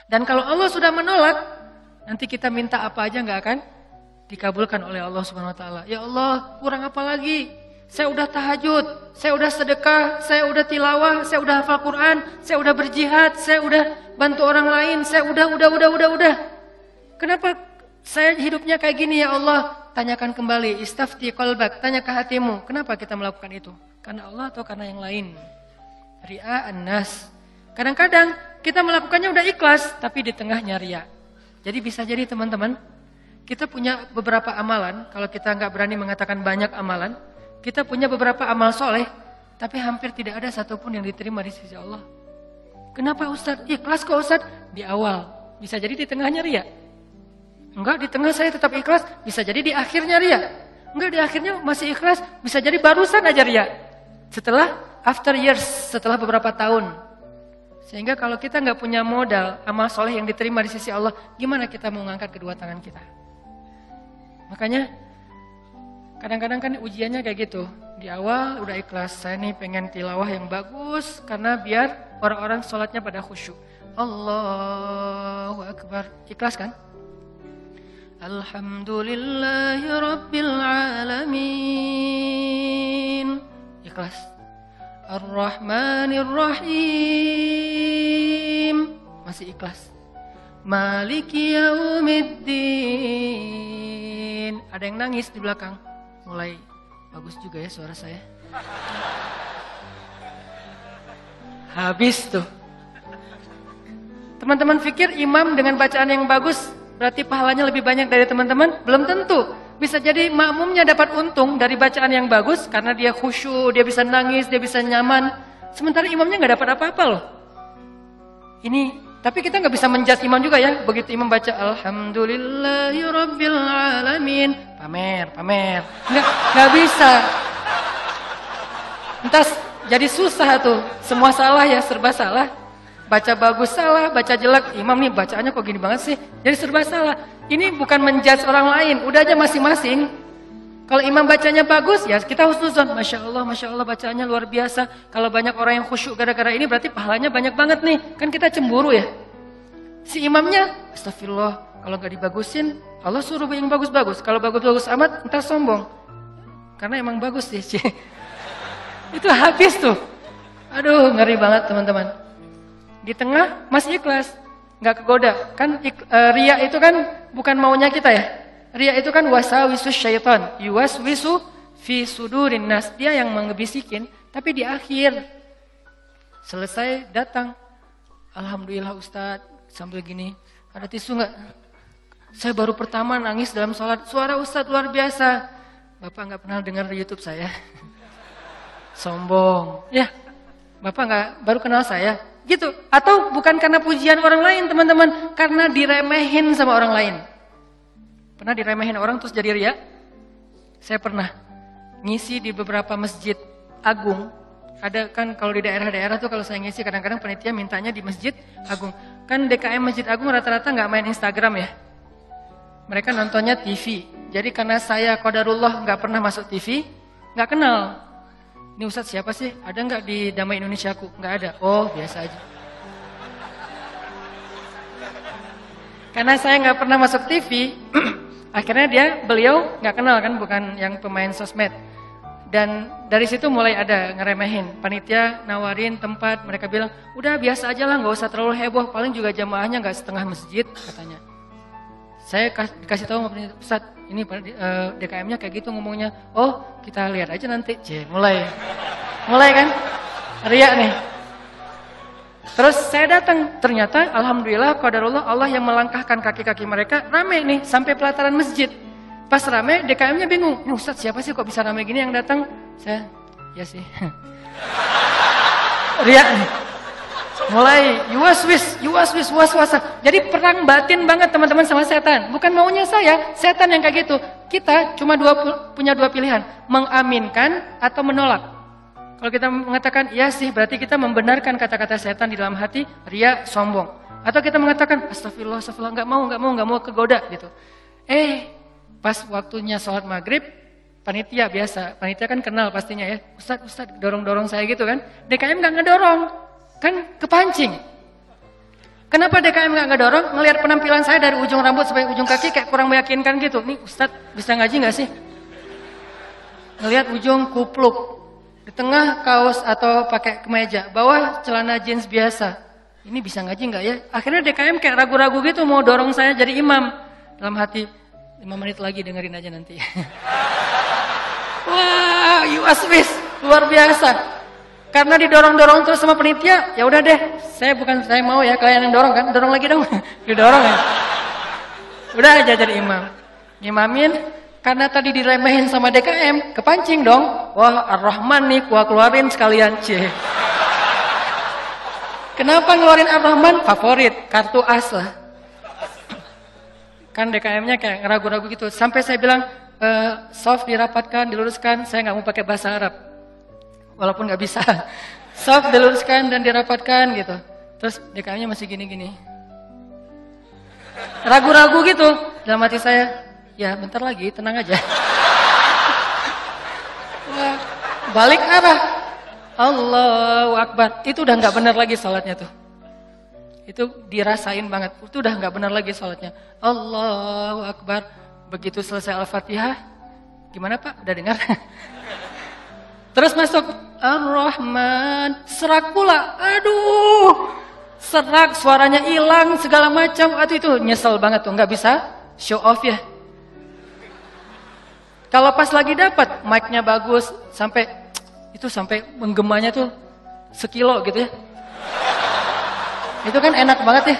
Dan kalau Allah sudah menolak, nanti kita minta apa aja nggak akan dikabulkan oleh Allah Subhanahu wa taala. Ya Allah, kurang apa lagi? Saya udah tahajud, saya udah sedekah, saya udah tilawah, saya udah hafal Quran, saya udah berjihad, saya udah bantu orang lain, saya udah. Kenapa saya hidupnya kayak gini ya Allah? Tanyakan kembali, istafti qalbak, tanya ke hatimu. Kenapa kita melakukan itu? Karena Allah atau karena yang lain? Ria'an nas. Kadang-kadang kita melakukannya udah ikhlas, tapi di tengahnya ria. Jadi bisa jadi teman-teman, kita punya beberapa amalan, kalau kita nggak berani mengatakan banyak amalan, kita punya beberapa amal soleh, tapi hampir tidak ada satupun yang diterima di sisi Allah. Kenapa Ustadz? Ikhlas kok Ustadz? Di awal, bisa jadi di tengahnya ria. Enggak, di tengah saya tetap ikhlas, bisa jadi di akhirnya ria. Enggak, di akhirnya masih ikhlas, bisa jadi barusan aja ria. Setelah, after years, setelah beberapa tahun. Sehingga kalau kita nggak punya modal, amal soleh yang diterima di sisi Allah, gimana kita mau mengangkat kedua tangan kita? Makanya, kadang-kadang kan ujiannya kayak gitu. Di awal udah ikhlas, saya nih pengen tilawah yang bagus, karena biar orang-orang sholatnya pada khusyuk. Allahu Akbar. Ikhlas kan? Alhamdulillahi Rabbil Alamin. Ikhlas. Ar-Rahmanir Rahim. Masih ikhlas. Maliki Yaumiddin. Ada yang nangis di belakang. Mulai bagus juga ya suara saya. Habis tuh. Teman-teman pikir imam dengan bacaan yang bagus berarti pahalanya lebih banyak dari teman-teman? Belum tentu. Bisa jadi makmumnya dapat untung dari bacaan yang bagus karena dia khusyuk, dia bisa nangis, dia bisa nyaman. Sementara imamnya nggak dapat apa-apa loh. Ini, tapi kita nggak bisa menjudge imam juga ya. Begitu imam baca Alhamdulillahi Rabbil Alamin, pamer. Nggak bisa. Entas jadi susah tuh. Semua salah ya, serba salah. Baca bagus salah, baca jelek. Imam nih bacaannya kok gini banget sih. Jadi serba salah. Ini bukan menjudge orang lain. Udah aja masing-masing. Kalau imam bacanya bagus, ya kita husnuzon. Masya Allah bacaannya luar biasa. Kalau banyak orang yang khusyuk gara-gara ini berarti pahalanya banyak banget nih. Kan kita cemburu ya. Si imamnya, astagfirullah. Kalau gak dibagusin, Allah suruh yang bagus-bagus. Kalau bagus-bagus amat, entar sombong. Karena emang bagus sih. Itu habis tuh. Aduh, ngeri banget teman-teman. Di tengah masih ikhlas, nggak kegoda. Kan ria itu kan bukan maunya kita ya. Ria itu kan wasawisus syaitan, yuwaswisu fi sudurin nas. Dia yang mengebisikin, tapi di akhir selesai datang. Alhamdulillah Ustadz, sambil gini, ada tisu nggak? Saya baru pertama nangis dalam sholat. Suara Ustadz luar biasa. Bapak nggak pernah dengar di YouTube saya. Sombong. Ya, Bapak nggak baru kenal saya. Gitu. Atau bukan karena pujian orang lain teman-teman. Karena diremehin sama orang lain. Pernah diremehin orang terus jadi ria? Saya pernah. Ngisi di beberapa masjid agung. Ada kan kalau di daerah-daerah tuh kalau saya ngisi kadang-kadang panitia mintanya di masjid agung. Kan DKM Masjid Agung rata-rata nggak main Instagram ya. Mereka nontonnya TV. Jadi karena saya qadarullah nggak pernah masuk TV. Nggak kenal. Ini Ustadz siapa sih? Ada nggak di Damai Indonesiaku? Nggak ada. Oh, biasa aja. Karena saya nggak pernah masuk TV, akhirnya beliau nggak kenal kan, bukan yang pemain sosmed. Dan dari situ mulai ada ngeremehin. Panitia nawarin tempat, mereka bilang, udah biasa aja lah, nggak usah terlalu heboh. Paling juga jamaahnya nggak setengah masjid, katanya. Saya dikasih tahu sama panitia, Ustadz, ini DKM-nya kayak gitu ngomongnya. Oh, kita lihat aja nanti. Mulai kan? Ria nih. Terus saya datang, ternyata alhamdulillah qadarullah Allah yang melangkahkan kaki-kaki mereka rame nih sampai pelataran masjid. Pas rame, DKM-nya bingung. Ini Ustadz siapa sih kok bisa rame gini yang datang? Saya, ya sih. Ria nih. Mulai yuwaswis waswasa. Jadi perang batin banget teman-teman sama setan. Bukan maunya saya, setan yang kayak gitu. Kita cuma punya dua pilihan, mengaminkan atau menolak. Kalau kita mengatakan iya sih, berarti kita membenarkan kata-kata setan di dalam hati, ria, sombong. Atau kita mengatakan astagfirullah, nggak mau kegoda gitu. Pas waktunya sholat maghrib, panitia biasa, panitia kan kenal pastinya ya. Ustadz dorong-dorong saya gitu kan. DKM nggak ngedorong. Kan kepancing. Kenapa DKM nggak ngedorong? Ngelihat penampilan saya dari ujung rambut sampai ujung kaki kayak kurang meyakinkan gitu. Nih Ustadz bisa ngaji nggak sih? Ngelihat ujung kupluk, di tengah kaos atau pakai kemeja, bawah celana jeans biasa. Ini bisa ngaji nggak ya? Akhirnya DKM kayak ragu-ragu gitu mau dorong saya jadi imam. Dalam hati, 5 menit lagi dengerin aja nanti. Wah, UASWIS luar biasa. Karena didorong-dorong terus sama penitia, ya udah deh, saya mau ya, kalian yang dorong kan, dorong lagi dong, didorong ya. Udah aja jadi imam, ngimamin, karena tadi diremehin sama DKM, kepancing dong, wah Ar-Rahman nih, gua keluarin sekalian, cie. Kenapa ngeluarin Ar-Rahman? Favorit, kartu as lah. Kan DKM-nya kayak ragu-ragu gitu, sampai saya bilang, soft dirapatkan, diluruskan, saya nggak mau pakai bahasa Arab. Walaupun nggak bisa, soft diluruskan dan dirapatkan gitu. Terus DKM-nya masih gini-gini, ragu-ragu gitu. Dalam hati saya, ya bentar lagi, tenang aja. Wah, balik arah, Allahu Akbar. Itu udah nggak benar lagi sholatnya tuh. Itu dirasain banget. Itu udah nggak benar lagi sholatnya. Allahu Akbar. Begitu selesai Al-Fatihah, gimana Pak? Udah dengar? Terus masuk Ar-Rahman, serak pula, aduh, serak, suaranya hilang, segala macam, aduh itu nyesel banget tuh, nggak bisa show off ya. Kalau pas lagi dapat, mic-nya bagus, sampai menggemanya tuh sekilo gitu ya. Itu kan enak banget ya,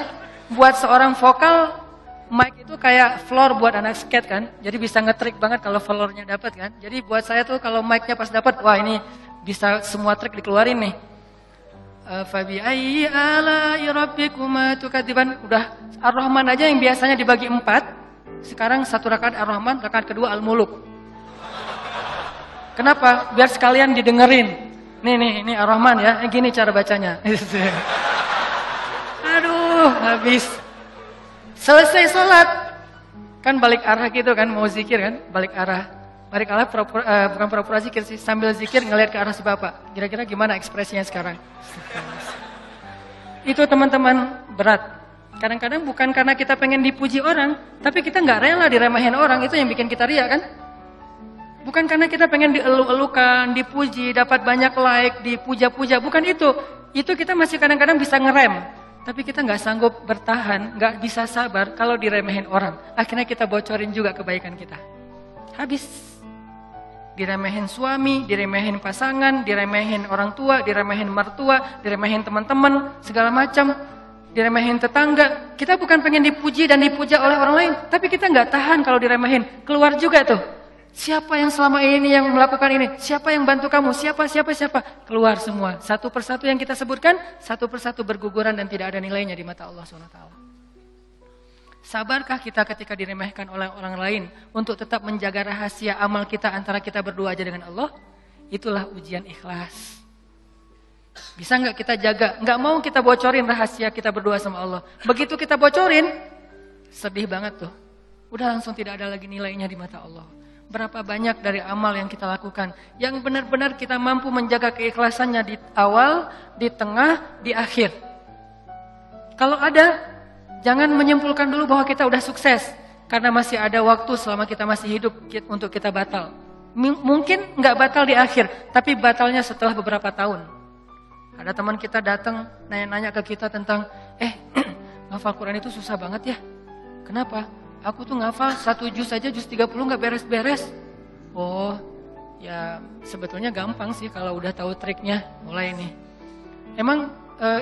buat seorang vokal, mic itu kayak floor buat anak skate kan, jadi bisa ngetrik banget kalau floornya dapat kan. Jadi buat saya tuh kalau mic-nya pas dapat, wah ini bisa semua trik dikeluarin nih. Fabi ayyi ala'i rabbikuma tukadziban. Udah Ar-Rahman aja yang biasanya dibagi 4, sekarang 1 rakaat Ar-Rahman, rakaat kedua Al-Muluk. Kenapa? Biar sekalian didengerin. Nih Ar-Rahman ya, gini cara bacanya. Aduh, habis. Selesai sholat, kan balik arah gitu kan, mau zikir kan, balik arah bukan pura-pura zikir sih, sambil zikir ngelihat ke arah si bapak. Kira-kira gimana ekspresinya sekarang? Itu teman-teman berat. Kadang-kadang bukan karena kita pengen dipuji orang, tapi kita nggak rela diremehin orang, itu yang bikin kita riak kan? Bukan karena kita pengen dielu-elukan, dipuji, dapat banyak like, dipuja-puja, bukan itu. Itu kita masih kadang-kadang bisa ngerem. Tapi kita nggak sanggup bertahan, nggak bisa sabar kalau diremehin orang. Akhirnya kita bocorin juga kebaikan kita. Habis. Diremehin suami, diremehin pasangan, diremehin orang tua, diremehin mertua, diremehin teman-teman, segala macam. Diremehin tetangga. Kita bukan pengen dipuji dan dipuja oleh orang lain. Tapi kita nggak tahan kalau diremehin. Keluar juga tuh. Siapa yang selama ini yang melakukan ini? Siapa yang bantu kamu? Siapa? Keluar semua. Satu persatu yang kita sebutkan, satu persatu berguguran dan tidak ada nilainya di mata Allah SWT. Sabarkah kita ketika diremehkan oleh orang lain untuk tetap menjaga rahasia amal kita antara kita berdua aja dengan Allah? Itulah ujian ikhlas. Bisa nggak kita jaga? Nggak mau kita bocorin rahasia kita berdua sama Allah. Begitu kita bocorin, sedih banget tuh. Udah langsung tidak ada lagi nilainya di mata Allah. Berapa banyak dari amal yang kita lakukan yang benar-benar kita mampu menjaga keikhlasannya di awal, di tengah, di akhir. Kalau ada, jangan menyimpulkan dulu bahwa kita udah sukses karena masih ada waktu selama kita masih hidup untuk kita batal. Mungkin nggak batal di akhir, tapi batalnya setelah beberapa tahun. Ada teman kita datang nanya-nanya ke kita tentang, ngafal Quran itu susah banget ya. Kenapa? Aku tuh ngafal 1 juz aja, juz 30 gak beres-beres. Oh, ya sebetulnya gampang sih kalau udah tahu triknya. Mulai nih. Emang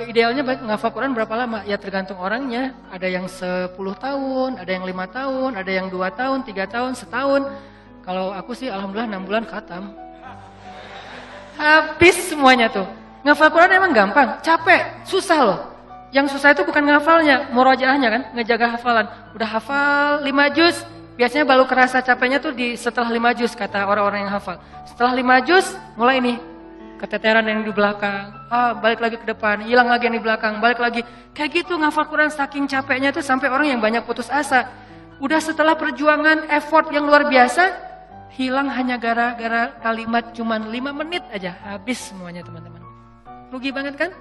idealnya ngafal Quran berapa lama? Ya tergantung orangnya. Ada yang 10 tahun, ada yang 5 tahun, ada yang 2 tahun, 3 tahun, setahun. Kalau aku sih alhamdulillah 6 bulan khatam. Habis semuanya tuh. Ngafal Quran emang gampang, capek, susah loh. Yang susah itu bukan ngafalnya, murojaahnya kan, ngejaga hafalan. Udah hafal 5 juz, biasanya baru kerasa capeknya tuh setelah 5 juz, kata orang-orang yang hafal. Setelah 5 juz, mulai nih, keteteran yang di belakang, balik lagi ke depan, hilang lagi yang di belakang, balik lagi. Kayak gitu ngafal Quran saking capeknya tuh sampai orang yang banyak putus asa. Udah setelah perjuangan, effort yang luar biasa, hilang hanya gara-gara kalimat cuman 5 menit aja, habis semuanya teman-teman. Rugi banget kan?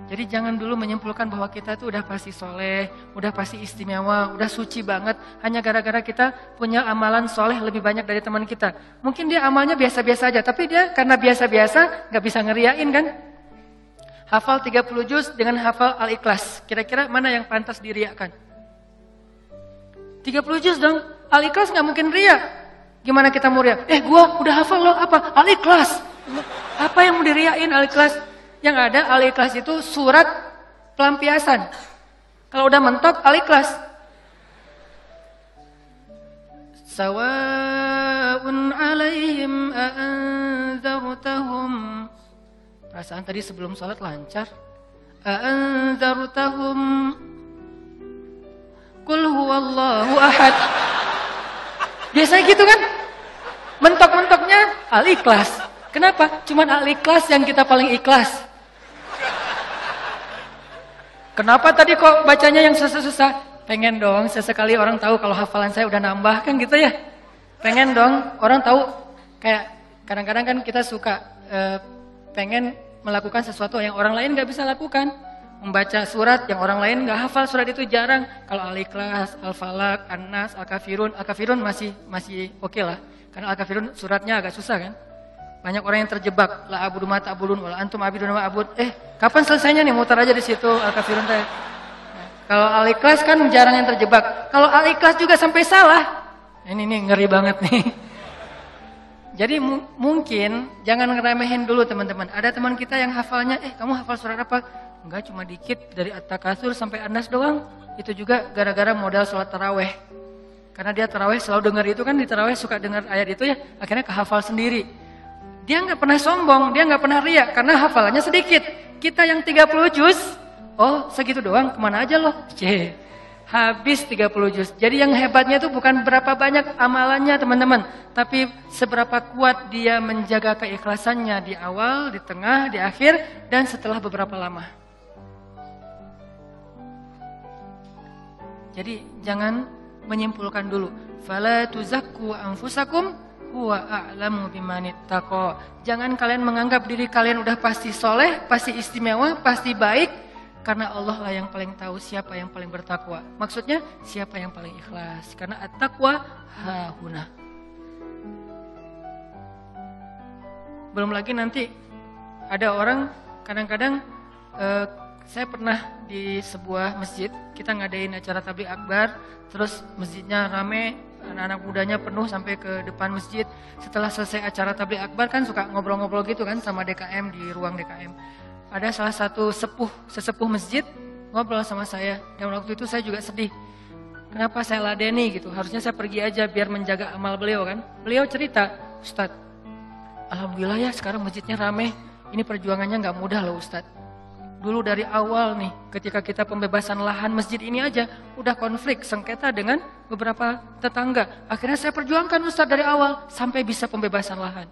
Jadi jangan dulu menyimpulkan bahwa kita itu udah pasti soleh, udah pasti istimewa, udah suci banget. Hanya gara-gara kita punya amalan soleh lebih banyak dari teman kita. Mungkin dia amalnya biasa-biasa aja, tapi dia karena biasa-biasa gak bisa ngeriain kan. Hafal 30 juz dengan hafal Al-Ikhlas. Kira-kira mana yang pantas diriakan? 30 juz dong, Al-Ikhlas gak mungkin ria. Gimana kita mau ria? Gua udah hafal loh, apa? Al-Ikhlas. Apa yang mau diriain Al-Ikhlas? Yang ada Al-Ikhlas itu surat pelampiasan. Kalau udah mentok Al-Ikhlas. Sawa'un 'alaihim a'anzartahum. Perasaan tadi sebelum sholat lancar. A'anzartahum Qul huwallahu ahad. Biasanya gitu kan? Mentok-mentoknya Al-Ikhlas. Kenapa? Cuman Al-Ikhlas yang kita paling ikhlas. Kenapa tadi kok bacanya yang susah-susah? Pengen dong sesekali orang tahu kalau hafalan saya udah nambah kan gitu ya. Pengen dong orang tahu, kayak kadang-kadang kan kita suka pengen melakukan sesuatu yang orang lain gak bisa lakukan. Membaca surat yang orang lain gak hafal surat itu jarang. Kalau Al-Ikhlas, Al-Falaq, An-Nas, Al-Kafirun. Al-Kafirun masih oke lah. Karena Al-Kafirun suratnya agak susah kan. Banyak orang yang terjebak, la abudu ma ta'budun wala antum abidun ma a'bud. Kapan selesainya nih? Mutar aja di situ Al-Kafirun teh. Kalau Al-Ikhlas kan jarang yang terjebak. Kalau Al-Ikhlas juga sampai salah. Ini nih ngeri banget nih. Jadi mungkin jangan ngeremehin dulu teman-teman. Ada teman kita yang hafalnya, kamu hafal surat apa? Enggak, cuma dikit dari At-Takatsur sampai An-Nas doang. Itu juga gara-gara modal sholat taraweh. Karena dia taraweh selalu dengar itu kan, di taraweh suka dengar ayat itu ya, akhirnya kehafal sendiri. Dia nggak pernah sombong, dia nggak pernah riak karena hafalannya sedikit. Kita yang 30 juz, segitu doang, kemana aja loh? Habis 30 juz. Jadi yang hebatnya itu bukan berapa banyak amalannya teman-teman, tapi seberapa kuat dia menjaga keikhlasannya di awal, di tengah, di akhir, dan setelah beberapa lama. Jadi jangan menyimpulkan dulu. Fala tuzakku anfusakum huwa a'lamu bimanittaqa. Jangan kalian menganggap diri kalian udah pasti soleh, pasti istimewa, pasti baik, karena Allah lah yang paling tahu siapa yang paling bertakwa. Maksudnya siapa yang paling ikhlas. Karena at-taqwa hahuna. Belum lagi nanti ada orang kadang-kadang saya pernah di sebuah masjid, kita ngadain acara tabligh akbar, terus masjidnya rame, anak-anak mudanya penuh sampai ke depan masjid. Setelah selesai acara tabligh akbar kan suka ngobrol-ngobrol gitu kan sama DKM di ruang DKM. Ada salah satu sesepuh masjid ngobrol sama saya, dan waktu itu saya juga sedih. Kenapa saya ladeni gitu? Harusnya saya pergi aja biar menjaga amal beliau kan. Beliau cerita, Ustadz, alhamdulillah ya sekarang masjidnya rame. Ini perjuangannya nggak mudah loh Ustadz. Dulu dari awal nih, ketika kita pembebasan lahan masjid ini aja, udah konflik, sengketa dengan beberapa tetangga. Akhirnya saya perjuangkan Ustadz dari awal, sampai bisa pembebasan lahan.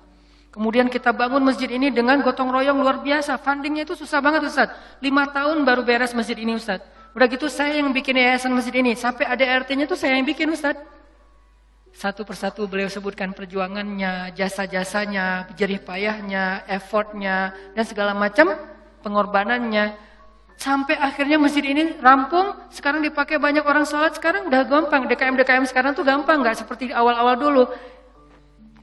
Kemudian kita bangun masjid ini dengan gotong royong luar biasa. Fundingnya itu susah banget Ustadz. 5 tahun baru beres masjid ini Ustadz. Udah gitu saya yang bikin yayasan masjid ini. Sampai ada RT-nya tuh saya yang bikin Ustadz. Satu persatu beliau sebutkan perjuangannya, jasa-jasanya, jerih payahnya, effortnya, dan segala macam pengorbanannya. Sampai akhirnya masjid ini rampung, sekarang dipakai banyak orang sholat, sekarang udah gampang. DKM sekarang tuh gampang, gak seperti awal-awal dulu.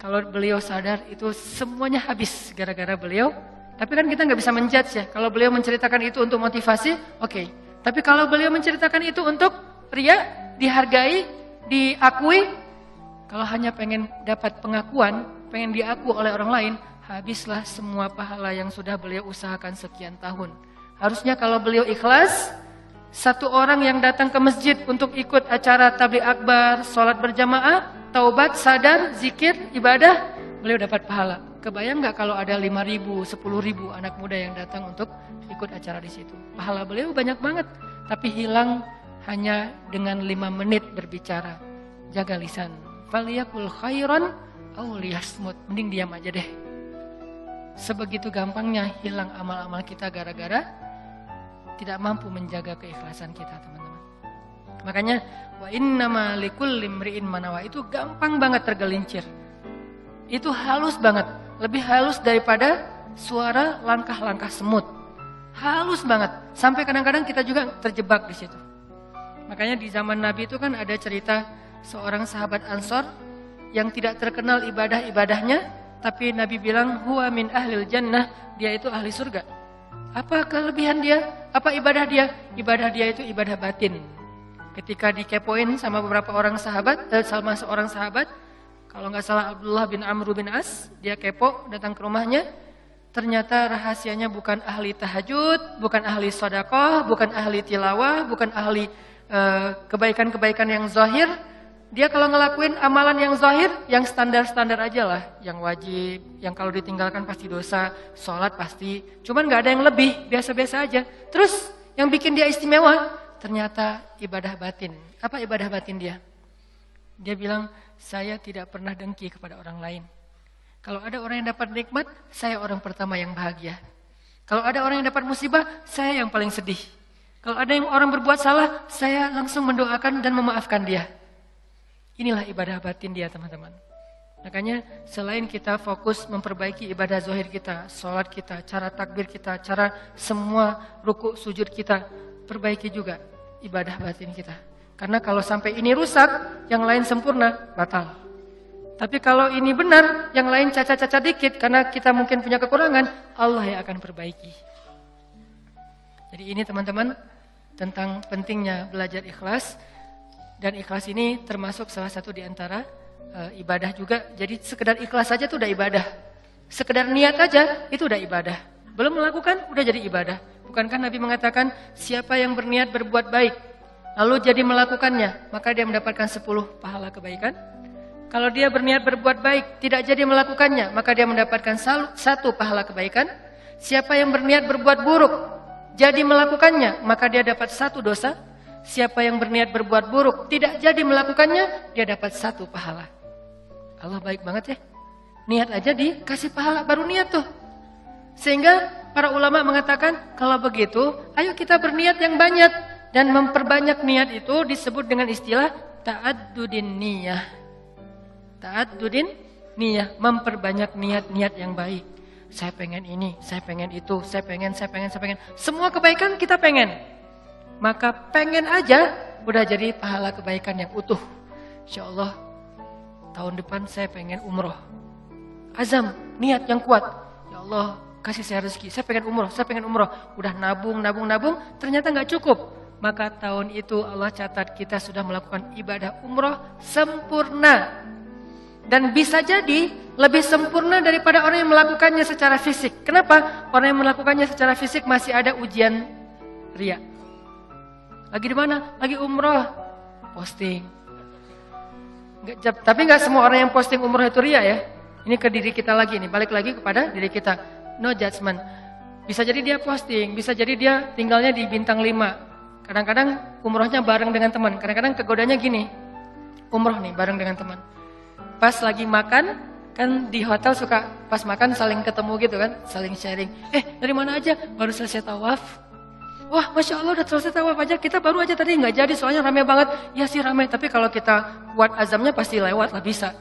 Kalau beliau sadar itu semuanya habis gara-gara beliau. Tapi kan kita gak bisa menjudge ya. Kalau beliau menceritakan itu untuk motivasi, oke. Tapi kalau beliau menceritakan itu untuk ria, dihargai, diakui, kalau hanya pengen dapat pengakuan, pengen diaku oleh orang lain, habislah semua pahala yang sudah beliau usahakan sekian tahun. Harusnya kalau beliau ikhlas, satu orang yang datang ke masjid untuk ikut acara tabligh akbar, sholat berjamaah, taubat, sadar, zikir, ibadah, beliau dapat pahala. Kebayang nggak kalau ada 5.000, 10.000 anak muda yang datang untuk ikut acara di situ? Pahala beliau banyak banget, tapi hilang hanya dengan 5 menit berbicara. Jaga lisan. Faliyakul khairan aw liyasmut. Mending diam aja deh. Sebegitu gampangnya hilang amal-amal kita gara-gara tidak mampu menjaga keikhlasan kita, teman-teman. Makanya wa innama likulli imri'in manawa itu gampang banget tergelincir. Itu halus banget, lebih halus daripada suara langkah-langkah semut. Halus banget. Sampai kadang-kadang kita juga terjebak di situ. Makanya di zaman Nabi itu kan ada cerita seorang sahabat Ansor yang tidak terkenal ibadah-ibadahnya, tapi Nabi bilang huwa min ahlil jannah, dia itu ahli surga. Apa kelebihan dia? Apa ibadah dia? Ibadah dia itu ibadah batin. Ketika dikepoin sama beberapa orang sahabat, sama seorang sahabat, kalau nggak salah Abdullah bin Amr bin As, dia kepo datang ke rumahnya. Ternyata rahasianya bukan ahli tahajud, bukan ahli sedekah, bukan ahli tilawah, bukan ahli kebaikan-kebaikan yang zahir. Dia kalau ngelakuin amalan yang zahir, yang standar-standar aja lah, yang wajib, yang kalau ditinggalkan pasti dosa, sholat pasti. Cuman nggak ada yang lebih, biasa-biasa aja. Terus yang bikin dia istimewa, ternyata ibadah batin. Apa ibadah batin dia? Dia bilang, saya tidak pernah dengki kepada orang lain. Kalau ada orang yang dapat nikmat, saya orang pertama yang bahagia. Kalau ada orang yang dapat musibah, saya yang paling sedih. Kalau ada yang orang berbuat salah, saya langsung mendoakan dan memaafkan dia. Inilah ibadah batin dia, teman-teman. Makanya selain kita fokus memperbaiki ibadah zahir kita, sholat kita, cara takbir kita, cara semua ruku sujud kita, perbaiki juga ibadah batin kita. Karena kalau sampai ini rusak, yang lain sempurna, batal. Tapi kalau ini benar, yang lain cacat-cacat dikit, karena kita mungkin punya kekurangan, Allah yang akan perbaiki. Jadi ini teman-teman, tentang pentingnya belajar ikhlas. Dan ikhlas ini termasuk salah satu di antara ibadah juga. Jadi sekedar ikhlas saja itu udah ibadah. Sekedar niat aja, itu udah ibadah. Belum melakukan, udah jadi ibadah. Bukankah Nabi mengatakan, siapa yang berniat berbuat baik, lalu jadi melakukannya, maka dia mendapatkan 10 pahala kebaikan. Kalau dia berniat berbuat baik, tidak jadi melakukannya, maka dia mendapatkan 1 pahala kebaikan. Siapa yang berniat berbuat buruk, jadi melakukannya, maka dia dapat 1 dosa. Siapa yang berniat berbuat buruk, tidak jadi melakukannya, dia dapat 1 pahala. Allah baik banget ya. Niat aja dikasih pahala, baru niat tuh. Sehingga para ulama mengatakan, kalau begitu, ayo kita berniat yang banyak. Dan memperbanyak niat itu disebut dengan istilah ta'addudin niyah. Ta'addudin niyah, memperbanyak niat-niat yang baik. Saya pengen ini, saya pengen itu, saya pengen. Semua kebaikan kita pengen. Maka pengen aja udah jadi pahala kebaikan yang utuh. Insyaallah tahun depan saya pengen umroh. Azam, niat yang kuat. Ya Allah, kasih saya rezeki. Saya pengen umroh. Udah nabung, ternyata nggak cukup. Maka tahun itu Allah catat kita sudah melakukan ibadah umroh sempurna. Dan bisa jadi lebih sempurna daripada orang yang melakukannya secara fisik. Kenapa? Orang yang melakukannya secara fisik masih ada ujian riya. Lagi di mana? Lagi umroh, posting. Tapi nggak semua orang yang posting umroh itu riya ya. Ini ke diri kita lagi nih, balik lagi kepada diri kita. No judgment. Bisa jadi dia posting, bisa jadi dia tinggalnya di bintang 5. Kadang-kadang umrohnya bareng dengan teman. Kadang-kadang kegodanya gini, umroh nih bareng dengan teman. Pas lagi makan, kan di hotel suka pas makan saling ketemu gitu kan, saling sharing. Dari mana aja? Baru selesai tawaf. Wah, Masya Allah udah selesai tawaf aja, kita baru aja tadi nggak jadi soalnya rame banget. Ya sih rame, tapi kalau kita kuat azamnya pasti lewat lah, bisa.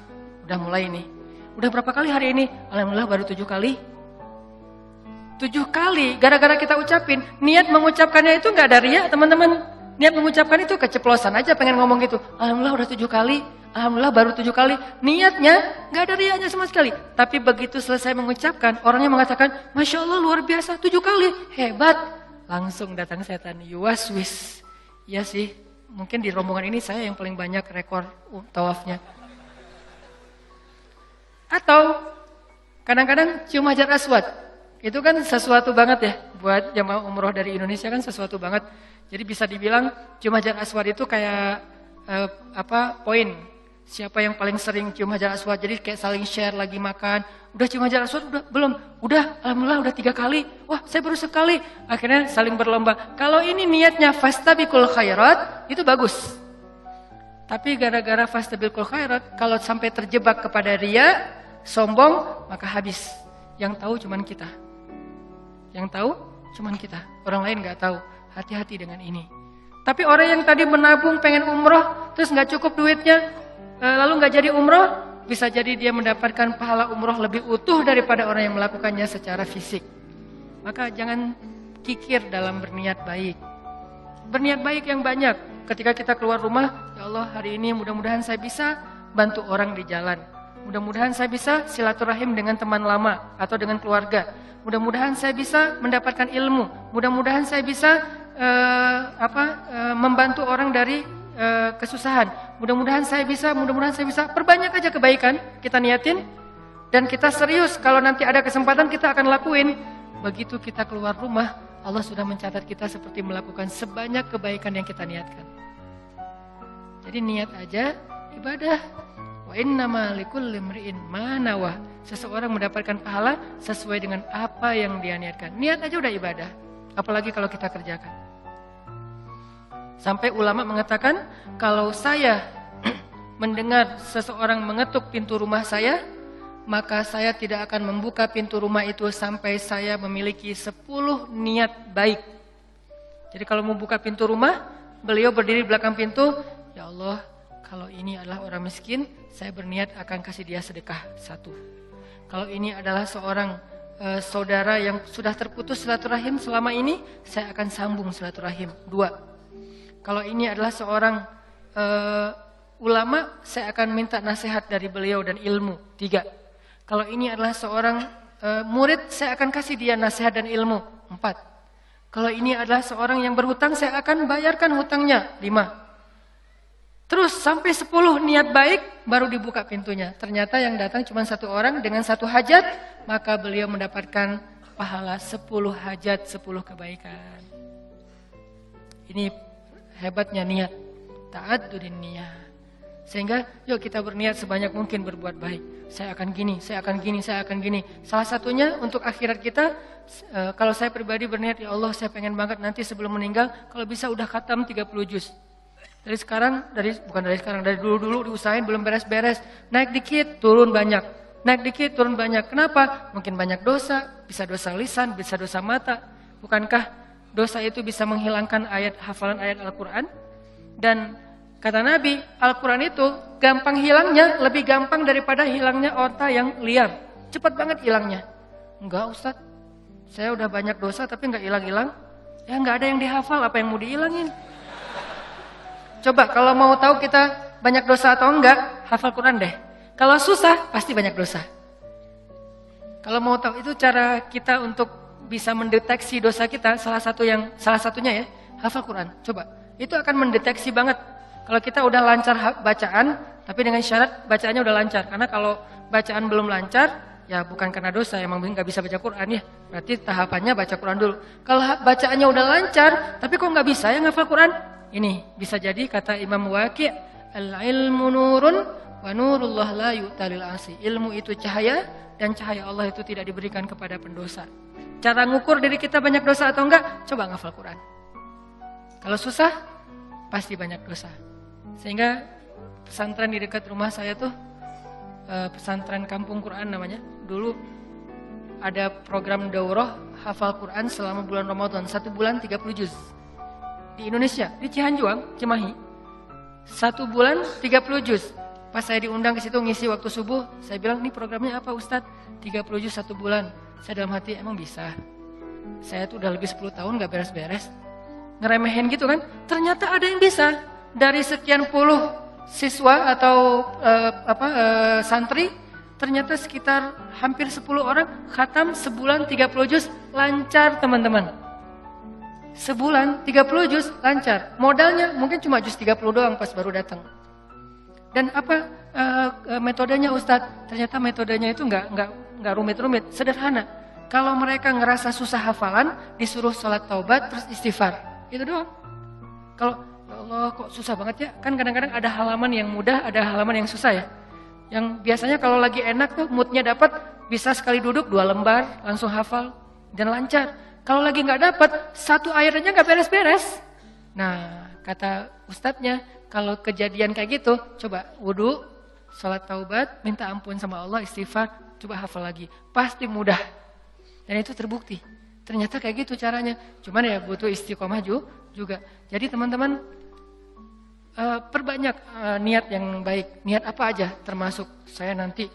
Udah mulai nih. Udah berapa kali hari ini? Alhamdulillah baru 7 kali. 7 kali, gara-gara kita ucapin. Niat mengucapkannya itu nggak ada riya teman-teman. Niat mengucapkan itu keceplosan aja pengen ngomong gitu. Alhamdulillah udah 7 kali. Alhamdulillah baru 7 kali. Niatnya gak ada riyanya sama sekali. Tapi begitu selesai mengucapkan, orangnya mengatakan, Masya Allah luar biasa 7 kali. Hebat. Langsung datang setan. Yuwaswis. Iya sih. Mungkin di rombongan ini saya yang paling banyak rekor tawafnya. Atau kadang-kadang cium hajar aswad. Itu kan sesuatu banget ya. Buat jamaah umroh dari Indonesia kan sesuatu banget. Jadi bisa dibilang cium hajar aswad itu kayak poin. Siapa yang paling sering cium hajar aswad? Jadi kayak saling share lagi makan. Udah cium hajar aswad? Udah belum? Udah, alhamdulillah udah 3 kali. Wah, saya baru sekali. Akhirnya saling berlomba. Kalau ini niatnya fastabiqul khairat, itu bagus. Tapi gara-gara fastabiqul khairat, kalau sampai terjebak kepada riya, sombong, maka habis. Yang tahu cuman kita. Yang tahu cuman kita. Orang lain nggak tahu. Hati-hati dengan ini. Tapi orang yang tadi menabung pengen umroh, terus nggak cukup duitnya, lalu nggak jadi umroh, bisa jadi dia mendapatkan pahala umroh lebih utuh daripada orang yang melakukannya secara fisik. Maka jangan kikir dalam berniat baik. Berniat baik yang banyak. Ketika kita keluar rumah, ya Allah hari ini mudah-mudahan saya bisa bantu orang di jalan. Mudah-mudahan saya bisa silaturahim dengan teman lama atau dengan keluarga. Mudah-mudahan saya bisa mendapatkan ilmu. Mudah-mudahan saya bisa membantu orang dari kesusahan. Mudah-mudahan saya bisa. Perbanyak aja kebaikan kita niatin dan kita serius. Kalau nanti ada kesempatan kita akan lakuin. Begitu kita keluar rumah, Allah sudah mencatat kita seperti melakukan sebanyak kebaikan yang kita niatkan. Jadi niat aja ibadah. Wa innama likulli imri'in ma nawah. Seseorang mendapatkan pahala sesuai dengan apa yang dia niatkan. Niat aja udah ibadah. Apalagi kalau kita kerjakan. Sampai ulama mengatakan, kalau saya mendengar seseorang mengetuk pintu rumah saya, maka saya tidak akan membuka pintu rumah itu sampai saya memiliki 10 niat baik. Jadi kalau mau buka pintu rumah, beliau berdiri di belakang pintu, ya Allah, kalau ini adalah orang miskin, saya berniat akan kasih dia sedekah 1. Kalau ini adalah seorang saudara yang sudah terputus silaturahim selama ini, saya akan sambung silaturahim 2. Kalau ini adalah seorang ulama, saya akan minta nasihat dari beliau dan ilmu 3. Kalau ini adalah seorang murid, saya akan kasih dia nasihat dan ilmu 4. Kalau ini adalah seorang yang berhutang, saya akan bayarkan hutangnya 5. Terus sampai 10 niat baik baru dibuka pintunya. Ternyata yang datang cuma 1 orang dengan 1 hajat, maka beliau mendapatkan pahala 10 hajat, 10 kebaikan. Ini hebatnya niat. Ta'addudin niyah. Sehingga yuk kita berniat sebanyak mungkin berbuat baik. Saya akan gini, saya akan gini, saya akan gini. Salah satunya untuk akhirat kita, kalau saya pribadi berniat, ya Allah saya pengen banget nanti sebelum meninggal, kalau bisa udah khatam 30 juz. Dari dulu diusahain belum beres-beres. Naik dikit, turun banyak. Naik dikit, turun banyak. Kenapa? Mungkin banyak dosa, bisa dosa lisan, bisa dosa mata. Bukankah dosa itu bisa menghilangkan hafalan ayat Al-Quran? Dan kata Nabi, Al-Quran itu gampang hilangnya, lebih gampang daripada hilangnya onta yang liar. Cepat banget hilangnya. Enggak Ustaz, saya udah banyak dosa tapi enggak hilang-hilang. Ya enggak ada yang dihafal, apa yang mau dihilangin? Coba kalau mau tahu kita banyak dosa atau enggak, hafal Quran deh. Kalau susah, pasti banyak dosa. Kalau mau tahu itu cara kita untuk bisa mendeteksi dosa kita, salah satunya ya, hafal Quran. Coba, itu akan mendeteksi banget. Kalau kita udah lancar bacaan, tapi dengan syarat bacaannya udah lancar. Karena kalau bacaan belum lancar, ya bukan karena dosa, emang nggak bisa baca Quran ya. Berarti tahapannya baca Quran dulu. Kalau bacaannya udah lancar, tapi kok nggak bisa ya ngafal Quran? Ini bisa jadi kata Imam Waqi', al-ilmu nurun wa nurullah la yu'talil asi. Ilmu itu cahaya dan cahaya Allah itu tidak diberikan kepada pendosa. Cara ngukur diri kita banyak dosa atau enggak? Coba ngafal Quran. Kalau susah, pasti banyak dosa. Sehingga pesantren di dekat rumah saya tuh, pesantren Kampung Quran namanya. Dulu ada program daurah hafal Quran selama bulan Ramadan, 1 bulan 30 juz. Di Indonesia, di Cihanjuang, Cimahi. 1 bulan 30 juz. Pas saya diundang ke situ ngisi waktu subuh, saya bilang, "Ini programnya apa Ustadz?" 30 juz 1 bulan. Saya dalam hati, emang bisa. Saya tuh udah lebih 10 tahun gak beres-beres. Ngeremehin gitu kan. Ternyata ada yang bisa. Dari sekian puluh siswa atau santri, ternyata sekitar hampir 10 orang khatam sebulan 30 juz lancar teman-teman. Sebulan 30 juz lancar. Modalnya mungkin cuma juz 30 doang pas baru datang. Dan apa metodenya Ustadz? Ternyata metodenya itu enggak rumit-rumit, sederhana. Kalau mereka ngerasa susah hafalan, disuruh sholat taubat terus istighfar. Itu doang. Kalau ya Allah kok susah banget ya? Kan kadang-kadang ada halaman yang mudah, ada halaman yang susah ya. Yang biasanya kalau lagi enak tuh moodnya dapat, bisa sekali duduk 2 lembar langsung hafal dan lancar. Kalau lagi nggak dapat, 1 ayat aja nggak beres-beres. Nah, kata ustadznya, kalau kejadian kayak gitu, coba wudu, sholat taubat, minta ampun sama Allah, istighfar, coba hafal lagi. Pasti mudah. Dan itu terbukti. Ternyata kayak gitu caranya. Cuman ya butuh istiqomah juga. Jadi teman-teman, perbanyak niat yang baik. Niat apa aja, termasuk saya nanti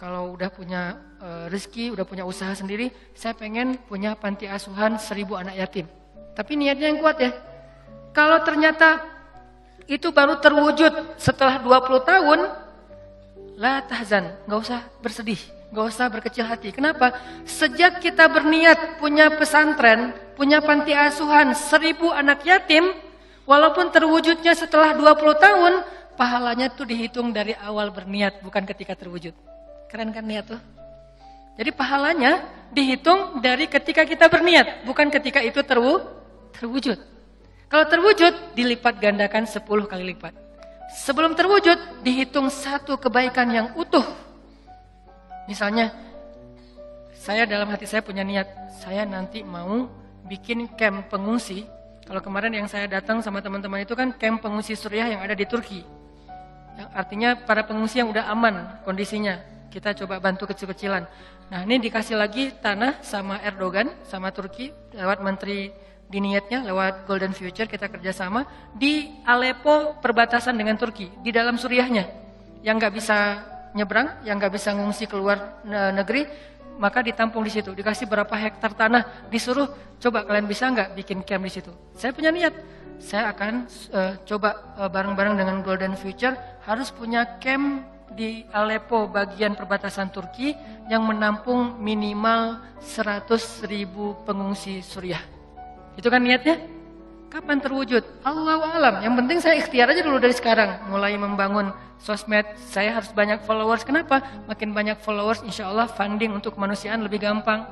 kalau udah punya rezeki, udah punya usaha sendiri, saya pengen punya panti asuhan 1000 anak yatim. Tapi niatnya yang kuat ya. Kalau ternyata itu baru terwujud setelah 20 tahun, la tahzan, nggak usah bersedih, nggak usah berkecil hati. Kenapa? Sejak kita berniat punya pesantren, punya panti asuhan 1000 anak yatim, walaupun terwujudnya setelah 20 tahun, pahalanya tuh dihitung dari awal berniat, bukan ketika terwujud. Keren kan niat tuh? Jadi pahalanya dihitung dari ketika kita berniat, bukan ketika itu terwujud. Kalau terwujud, dilipat gandakan 10 kali lipat. Sebelum terwujud, dihitung satu kebaikan yang utuh. Misalnya, saya dalam hati saya punya niat, saya nanti mau bikin camp pengungsi. Kalau kemarin yang saya datang sama teman-teman itu kan camp pengungsi Suriah yang ada di Turki. Yang artinya para pengungsi yang udah aman kondisinya. Kita coba bantu kecil-kecilan. Nah ini dikasih lagi tanah sama Erdogan, sama Turki, lewat menteri di niatnya, lewat Golden Future kita kerjasama di Aleppo perbatasan dengan Turki, di dalam Suriahnya. Yang nggak bisa nyebrang, yang nggak bisa ngungsi keluar negeri, maka ditampung di situ. Dikasih berapa hektar tanah, disuruh coba kalian bisa nggak bikin camp di situ. Saya punya niat, saya akan coba bareng-bareng dengan Golden Future harus punya camp di Aleppo bagian perbatasan Turki yang menampung minimal 100.000 pengungsi Suriah. Itu kan niatnya? Kapan terwujud? Allahu alam. Yang penting saya ikhtiar aja dulu dari sekarang. Mulai membangun sosmed, saya harus banyak followers. Kenapa? Makin banyak followers, insya Allah funding untuk kemanusiaan lebih gampang.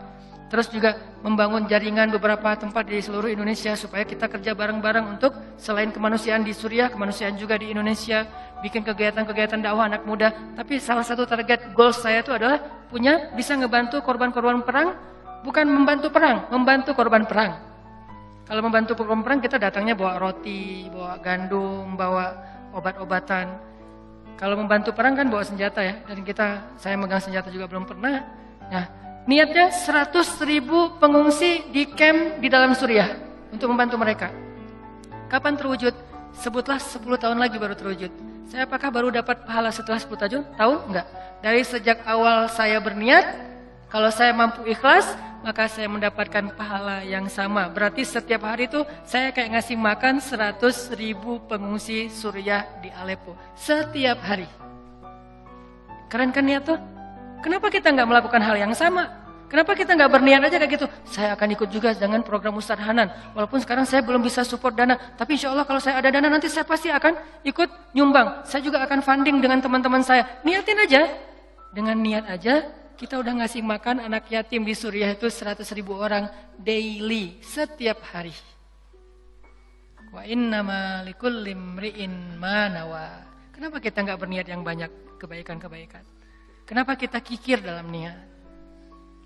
Terus juga membangun jaringan beberapa tempat di seluruh Indonesia supaya kita kerja bareng-bareng untuk selain kemanusiaan di Suriah, kemanusiaan juga di Indonesia, bikin kegiatan-kegiatan dakwah anak muda. Tapi salah satu target goals saya itu adalah bisa ngebantu korban-korban perang, bukan membantu perang, membantu korban perang. Kalau membantu korban perang kita datangnya bawa roti, bawa gandum, bawa obat-obatan. Kalau membantu perang kan bawa senjata ya, dan saya megang senjata juga belum pernah. Nah, niatnya 100.000 pengungsi di camp di dalam Suriah untuk membantu mereka. Kapan terwujud? Sebutlah 10 tahun lagi baru terwujud. Saya apakah baru dapat pahala setelah 10 tahun? Enggak. Dari sejak awal saya berniat, kalau saya mampu ikhlas, maka saya mendapatkan pahala yang sama. Berarti setiap hari itu saya kayak ngasih makan 100.000 pengungsi Suriah di Aleppo. Setiap hari. Keren kan niat tuh? Kenapa kita nggak melakukan hal yang sama? Kenapa kita nggak berniat aja kayak gitu? Saya akan ikut juga dengan program Ustadz Hanan. Walaupun sekarang saya belum bisa support dana, tapi insya Allah kalau saya ada dana nanti saya pasti akan ikut nyumbang. Saya juga akan funding dengan teman-teman saya. Niatin aja. Dengan niat aja, kita udah ngasih makan anak yatim di Suriah itu 100.000 orang daily, setiap hari. Wa innama likulli imri'in ma nawa. Kenapa kita nggak berniat yang banyak kebaikan-kebaikan? Kenapa kita kikir dalam niat?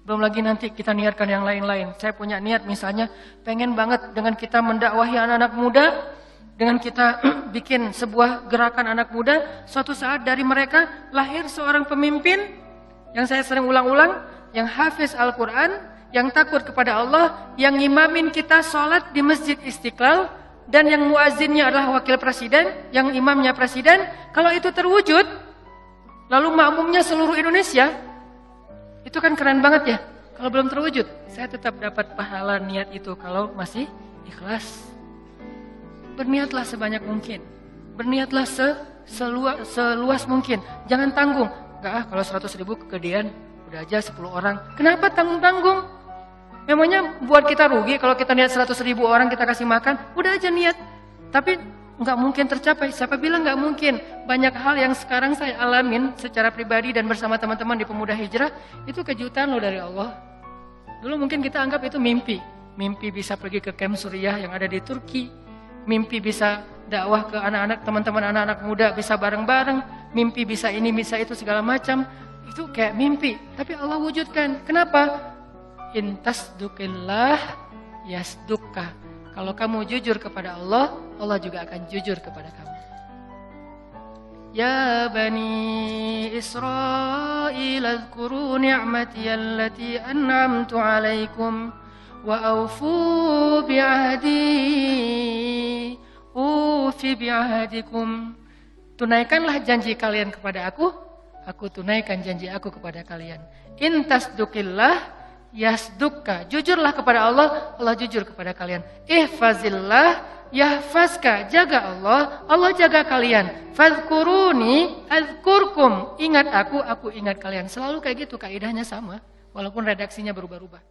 Belum lagi nanti kita niatkan yang lain-lain. Saya punya niat misalnya pengen banget dengan kita mendakwahi anak-anak muda, dengan kita bikin sebuah gerakan anak muda, suatu saat dari mereka lahir seorang pemimpin yang saya sering ulang-ulang, yang hafiz Al-Quran, yang takut kepada Allah, yang imamin kita sholat di Masjid Istiqlal, dan yang muazzinnya adalah wakil presiden, yang imamnya presiden. Kalau itu terwujud, lalu makmumnya seluruh Indonesia, itu kan keren banget ya. Kalau belum terwujud, saya tetap dapat pahala niat itu kalau masih ikhlas. Berniatlah sebanyak mungkin. Berniatlah seluas mungkin. Jangan tanggung. Enggak kalau 100.000 kegedean, udah aja 10 orang. Kenapa tanggung-tanggung? Memangnya buat kita rugi kalau kita niat 100.000 orang kita kasih makan? Udah aja niat. Tapi nggak mungkin tercapai. Siapa bilang nggak mungkin? Banyak hal yang sekarang saya alamin secara pribadi dan bersama teman-teman di Pemuda Hijrah, itu kejutan loh dari Allah. Dulu mungkin kita anggap itu mimpi. Mimpi bisa pergi ke camp Suriah yang ada di Turki. Mimpi bisa dakwah ke anak-anak, teman-teman anak-anak muda bisa bareng-bareng. Mimpi bisa ini, bisa itu, segala macam. Itu kayak mimpi. Tapi Allah wujudkan. Kenapa? Intasdukillah yasdukka. Kalau kamu jujur kepada Allah, Allah juga akan jujur kepada kamu. Ya Bani Israel, azkuru ni'mati allati an'amtu alaikum wa awfu bi'ahdi ufi bi'ahdikum. Tunaikanlah janji kalian kepada aku, aku tunaikan janji aku kepada kalian. In tasdukillah yasdukka. Jujurlah kepada Allah, Allah jujur kepada kalian. Ihfazillah yahfazka. Jaga Allah, Allah jaga kalian. Fadhkuruni adzkurkum. Ingat aku ingat kalian. Selalu kayak gitu, kaidahnya sama. Walaupun redaksinya berubah-ubah.